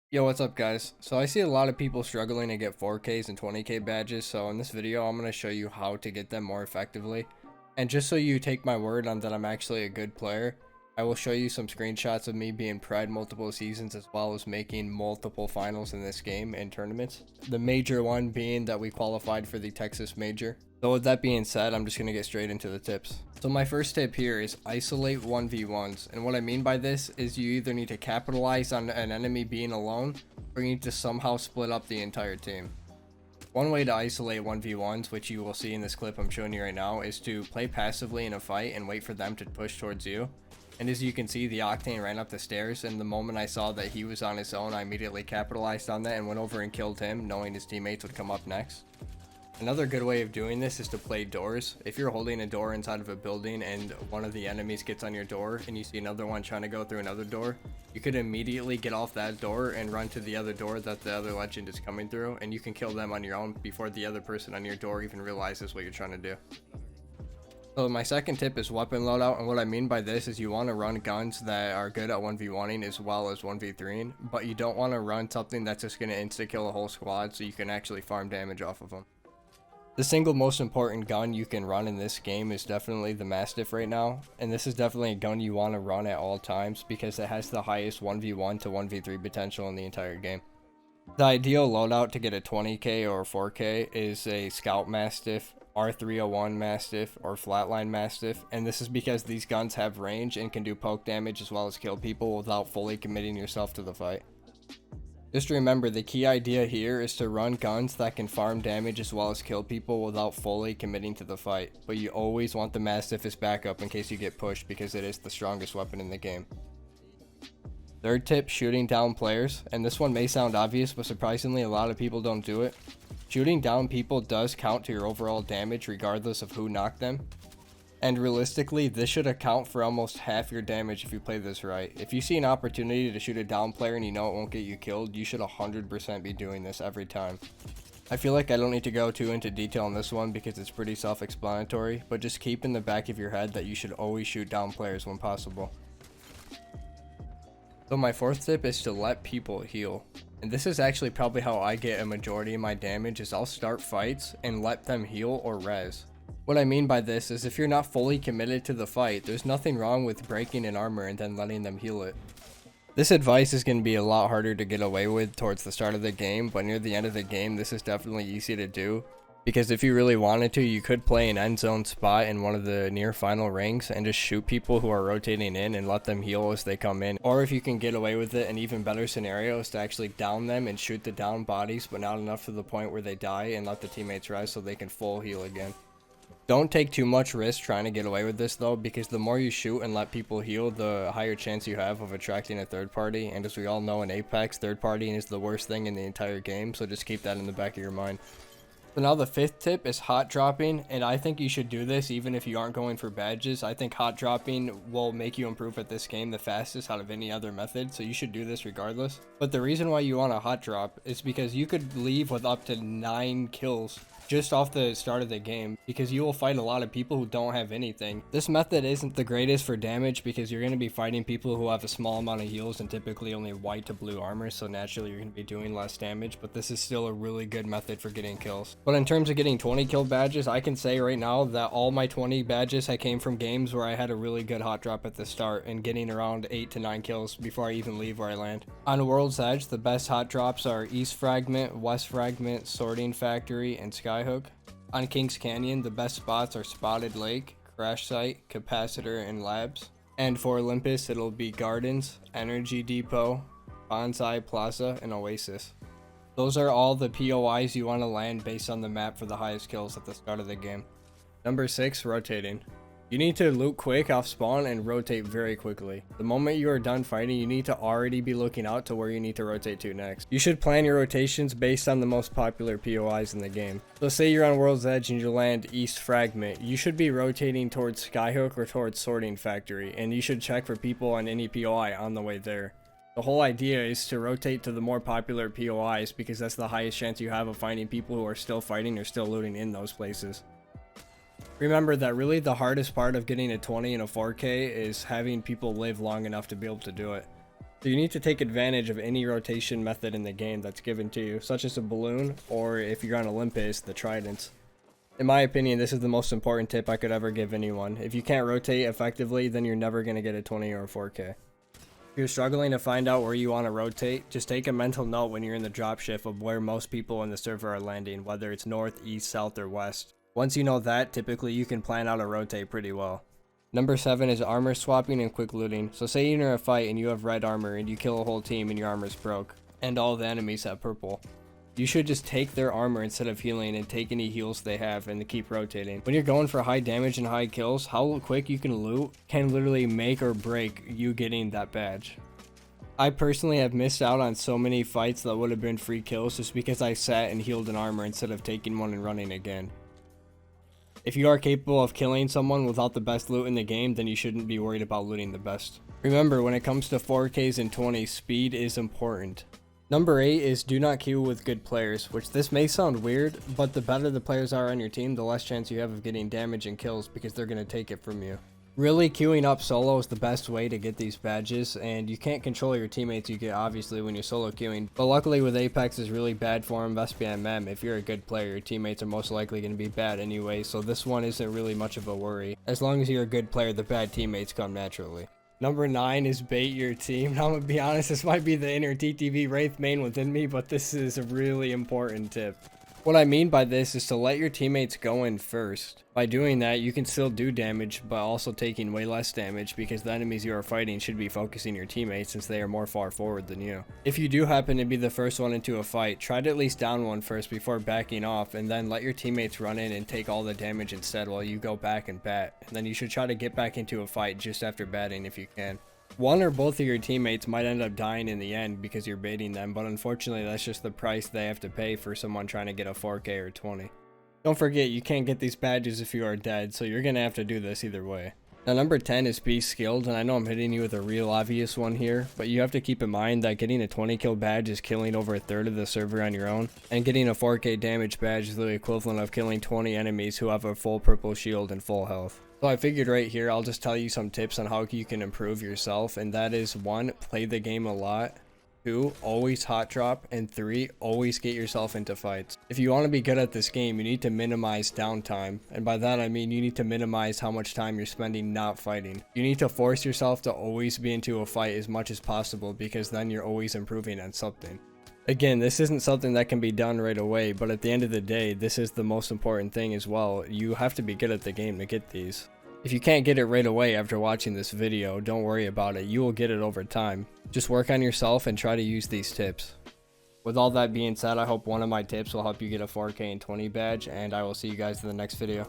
Yo, what's up guys? So I see a lot of people struggling to get 4Ks and 20K badges, so in this video I'm going to show you how to get them more effectively. And just so you take my word on that I'm actually a good player, I will show you some screenshots of me being pred multiple seasons as well as making multiple finals in this game and tournaments. The major one being that we qualified for the Texas Major. So with that being said, I'm just going to get straight into the tips. So my first tip here is isolate 1v1s, and what I mean by this is you either need to capitalize on an enemy being alone or you need to somehow split up the entire team. One way to isolate 1v1s, which you will see in this clip I'm showing you right now, is to play passively in a fight and wait for them to push towards you. And as you can see, the Octane ran up the stairs, and the moment I saw that he was on his own, I immediately capitalized on that and went over and killed him, knowing his teammates would come up next. Another good way of doing this is to play doors. If you're holding a door inside of a building and one of the enemies gets on your door and you see another one trying to go through another door, you could immediately get off that door and run to the other door that the other legend is coming through, and you can kill them on your own before the other person on your door even realizes what you're trying to do. So my second tip is weapon loadout, and what I mean by this is you want to run guns that are good at 1v1ing as well as 1v3ing, but you don't want to run something that's just going to insta-kill a whole squad so you can actually farm damage off of them. The single most important gun you can run in this game is definitely the Mastiff right now, and this is definitely a gun you want to run at all times because it has the highest 1v1 to 1v3 potential in the entire game. The ideal loadout to get a 20k or 4k is a Scout Mastiff, R301 Mastiff, or Flatline Mastiff, and this is because these guns have range and can do poke damage as well as kill people without fully committing yourself to the fight. Just remember, the key idea here is to run guns that can farm damage as well as kill people without fully committing to the fight, but you always want the Mastiff as backup in case you get pushed because it is the strongest weapon in the game. Third tip, shooting down players, and this one may sound obvious, but surprisingly a lot of people don't do it. Shooting down people does count to your overall damage regardless of who knocked them. And realistically, this should account for almost half your damage if you play this right. If you see an opportunity to shoot a down player and you know it won't get you killed, you should 100% be doing this every time. I feel like I don't need to go too into detail on this one because it's pretty self-explanatory, but just keep in the back of your head that you should always shoot down players when possible. So my fourth tip is to let people heal. And this is actually probably how I get a majority of my damage, is I'll start fights and let them heal or res. What I mean by this is if you're not fully committed to the fight, there's nothing wrong with breaking an armor and then letting them heal it. This advice is going to be a lot harder to get away with towards the start of the game, but near the end of the game this is definitely easy to do. Because if you really wanted to, you could play an end zone spot in one of the near final rings and just shoot people who are rotating in and let them heal as they come in. Or if you can get away with it, an even better scenario is to actually down them and shoot the down bodies, but not enough to the point where they die, and let the teammates res so they can full heal again. Don't take too much risk trying to get away with this though, because the more you shoot and let people heal, the higher chance you have of attracting a third party, and as we all know in Apex, third partying is the worst thing in the entire game, so just keep that in the back of your mind. So now the fifth tip is hot dropping, and I think you should do this even if you aren't going for badges. I think hot dropping will make you improve at this game the fastest out of any other method, so you should do this regardless. But the reason why you want a hot drop is because you could leave with up to 9 kills just off the start of the game, because you will fight a lot of people who don't have anything. This method isn't the greatest for damage because you're going to be fighting people who have a small amount of heals and typically only white to blue armor, so naturally you're going to be doing less damage, but this is still a really good method for getting kills. But in terms of getting 20 kill badges, I can say right now that all my 20 badges came from games where I had a really good hot drop at the start and getting around 8 to 9 kills before I even leave where I land. On World's Edge, the best hot drops are East Fragment, West Fragment, Sorting Factory, and Skyhook. On Kings Canyon, the best spots are Spotted Lake, Crash Site, Capacitor, and Labs. And for Olympus, it'll be Gardens, Energy Depot, Bonsai Plaza, and Oasis. Those are all the POIs you want to land based on the map for the highest kills at the start of the game. Number 6, rotating. You need to loot quick off spawn and rotate very quickly. The moment you are done fighting, you need to already be looking out to where you need to rotate to next. You should plan your rotations based on the most popular POIs in the game. So say you're on World's Edge and you land East Fragment, you should be rotating towards Skyhook or towards Sorting Factory, and you should check for people on any POI on the way there. The whole idea is to rotate to the more popular POIs because that's the highest chance you have of finding people who are still fighting or still looting in those places. Remember that really the hardest part of getting a 20 and a 4K is having people live long enough to be able to do it. So you need to take advantage of any rotation method in the game that's given to you, such as a balloon, or if you're on Olympus, the tridents. In my opinion, this is the most important tip I could ever give anyone. If you can't rotate effectively, then you're never going to get a 20 or a 4K. If you're struggling to find out where you want to rotate, just take a mental note when you're in the dropshift of where most people in the server are landing, whether it's north, east, south, or west. Once you know that, typically you can plan out a rotate pretty well. Number 7 is armor swapping and quick looting. So say you're in a fight and you have red armor and you kill a whole team and your armor's broke, and all the enemies have purple. You should just take their armor instead of healing and take any heals they have and keep rotating. When you're going for high damage and high kills, how quick you can loot can literally make or break you getting that badge. I personally have missed out on so many fights that would have been free kills just because I sat and healed an armor instead of taking one and running again. If you are capable of killing someone without the best loot in the game, then you shouldn't be worried about looting the best. Remember, when it comes to 4Ks and 20s, speed is important. Number 8 is do not queue with good players, which this may sound weird, but the better the players are on your team, the less chance you have of getting damage and kills because they're going to take it from you. Really, queuing up solo is the best way to get these badges, and you can't control your teammates you get obviously when you're solo queuing, but luckily with Apex is really bad form SBMM, if you're a good player, your teammates are most likely going to be bad anyway, so this one isn't really much of a worry. As long as you're a good player, the bad teammates come naturally. Number 9 is bait your team. Now, I'm gonna be honest, this might be the inner TTV Wraith main within me, but this is a really important tip. What I mean by this is to let your teammates go in first. By doing that, you can still do damage, but also taking way less damage because the enemies you are fighting should be focusing your teammates since they are more far forward than you. If you do happen to be the first one into a fight, try to at least down one first before backing off, and then let your teammates run in and take all the damage instead while you go back and bat. And then you should try to get back into a fight just after batting if you can. One or both of your teammates might end up dying in the end because you're baiting them, but unfortunately that's just the price they have to pay for someone trying to get a 4K or 20. Don't forget, you can't get these badges if you are dead, so you're gonna have to do this either way. Now number 10 is be skilled, and I know I'm hitting you with a real obvious one here, but you have to keep in mind that getting a 20 kill badge is killing over a third of the server on your own, and getting a 4K damage badge is the equivalent of killing 20 enemies who have a full purple shield and full health. So I figured right here I'll just tell you some tips on how you can improve yourself, and that is 1. Play the game a lot, 2. Always hot drop, and 3. Always get yourself into fights. If you want to be good at this game, you need to minimize downtime, and by that I mean you need to minimize how much time you're spending not fighting. You need to force yourself to always be into a fight as much as possible because then you're always improving on something. Again, this isn't something that can be done right away, but at the end of the day, this is the most important thing as well. You have to be good at the game to get these. If you can't get it right away after watching this video, don't worry about it. You will get it over time. Just work on yourself and try to use these tips. With all that being said, I hope one of my tips will help you get a 4K and 20 badge, and I will see you guys in the next video.